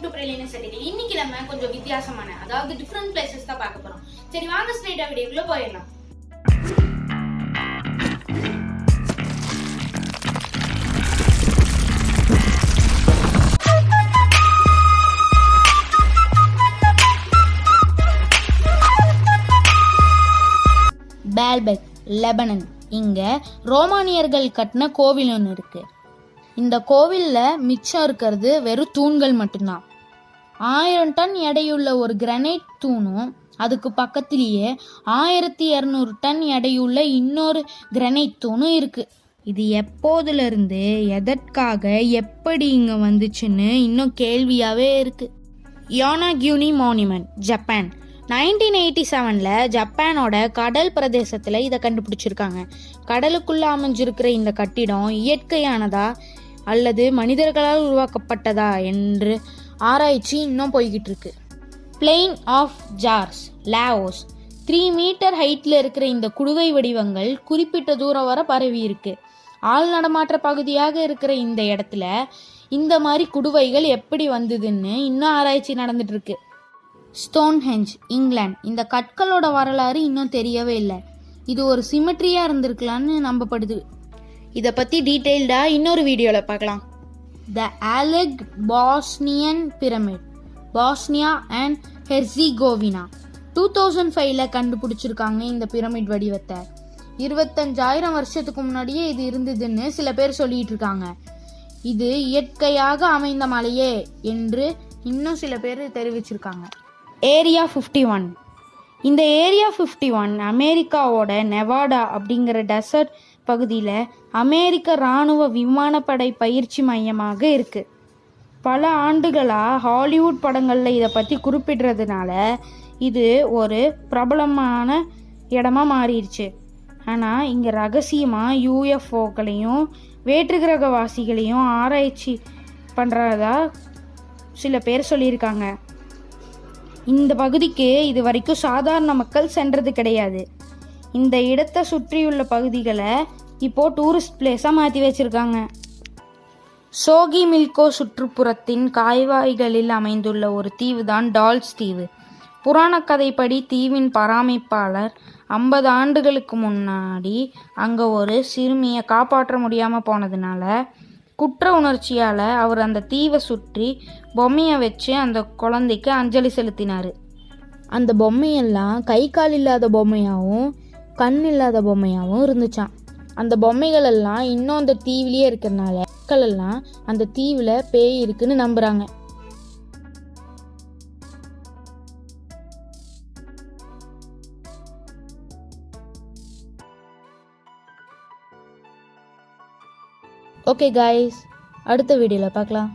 Welcome to பிரிலியன் certificate. இன்னைக்கு நம்ம கொஞ்சம் வித்தியாசமான அதாவது டிஃபரண்ட் பிளேசஸ் தான் பார்க்க போறோம். சரி வாங்க ஸ்ட்ரைட்டா வீடியோக்குள்ள போயிடலாம். Baalbek, Lebanon. இங்க ரோமானியர்கள் கட்டின கோவில் ஒன்று இருக்கு. இந்த கோவிலில் மிச்சம் இருக்கிறது வெறும் தூண்கள் மட்டும்தான். 1000 டன் எடையுள்ள ஒரு கிரானைட் தூணும் அதுக்கு பக்கத்திலேயே 1200 டன் எடையுள்ள இன்னொரு கிரானைட் தூணும் இருக்கு. இது எப்போதுலேருந்து எதற்காக எப்படி இங்கே வந்துச்சுன்னு இன்னும் கேள்வியாகவே இருக்கு. யோனாகியூனி மானுமெண்ட், ஜப்பான். 1987 ஜப்பானோட கடல் பிரதேசத்தில் இதை கண்டுபிடிச்சிருக்காங்க. கடலுக்குள்ளே அமைஞ்சிருக்கிற இந்த கட்டிடம் இயற்கையானதா அல்லது மனிதர்களால் உருவாக்கப்பட்டதா என்று ஆராய்ச்சி இன்னும் போய்கிட்டு இருக்கு. Plain of jars, Laos. 3 metre ஹைட்டில் இருக்கிற இந்த குடுவை வடிவங்கள் குறிப்பிட்ட தூரம் வரை பரவி இருக்கு. ஆள் நடமாற்ற பகுதியாக இருக்கிற இந்த இடத்துல இந்த மாதிரி குடுவைகள் எப்படி வந்ததுன்னு இன்னும் ஆராய்ச்சி நடந்துட்டு இருக்கு. ஸ்டோன்ஹெஞ்ச், இங்கிலாந்து. இந்த கற்களோட வரலாறு இன்னும் தெரியவே இல்லை. இது ஒரு சிமெட்ரியா இருந்திருக்கலான்னு நம்பப்படுது. இதை பற்றி டீட்டெயில்டாக இன்னொரு வீடியோவில் பார்க்கலாம். த Alec பாஸ்னியன் pyramid, Bosnia and Herzegovina. 2005 கண்டுபிடிச்சிருக்காங்க இந்த பிரமிட் வடிவத்தை. 25,000 வருஷத்துக்கு முன்னாடியே இது இருந்ததுன்னு சில பேர் சொல்லிட்டு இருக்காங்க. இது இயற்கையாக அமைந்த மலையே என்று இன்னும் சில பேர் தெரிவிச்சிருக்காங்க. ஏரியா 51. இந்த ஏரியா 51 அமெரிக்காவோட நெவாடா அப்படிங்கிற டெசர்ட் பகுதியில் அமெரிக்க இராணுவ விமானப்படை பயிற்சி மையமாக இருக்குது. பல ஆண்டுகளாக ஹாலிவுட் படங்களில் இதை பற்றி குறிப்பிடுறதுனால இது ஒரு பிரபலமான இடமா மாறிடுச்சு. ஆனால் இங்கே ரகசியமாக யூஎஃப்ஓக்களையும் வேற்றுக்கிரகவாசிகளையும் ஆராய்ச்சி பண்ணுறதா சில பேர் சொல்லியிருக்காங்க. இந்த பகுதிக்கு இது வரைக்கும் சாதாரண மக்கள் சென்றது கிடையாது. இந்த இடத்தை சுற்றியுள்ள பகுதிகளை இப்போ டூரிஸ்ட் பிளேஸாக மாற்றி வச்சிருக்காங்க. சோகி மில்கோ சுற்றுப்புறத்தின் காய்வாய்களில் அமைந்துள்ள ஒரு தீவு தான் டால்ஸ் தீவு. புராண கதைப்படி தீவின் பராமரிப்பாளர் 50 ஆண்டுகளுக்கு முன்னாடி அங்கே ஒரு சிறுமியை காப்பாற்ற முடியாமல் போனதுனால குற்ற உணர்ச்சியால் அவர் அந்த தீவை சுற்றி பொம்மையை வச்சு அந்த குழந்தைக்கு அஞ்சலி செலுத்தினார். அந்த பொம்மையெல்லாம் கை கால் இல்லாத பொம்மையாகவும் கண் இல்லாத பொம்மையாகவும் இருந்துச்சான். அந்த பொம்மைகள் எல்லாம் இன்னும் அந்த தீவிலேயே இருக்கிறதுனால மக்கள் எல்லாம் அந்த தீவில் பேய் இருக்குன்னு நம்புகிறாங்க. ஓகே காய்ஸ், அடுத்த வீடியோவில் பார்க்கலாம்.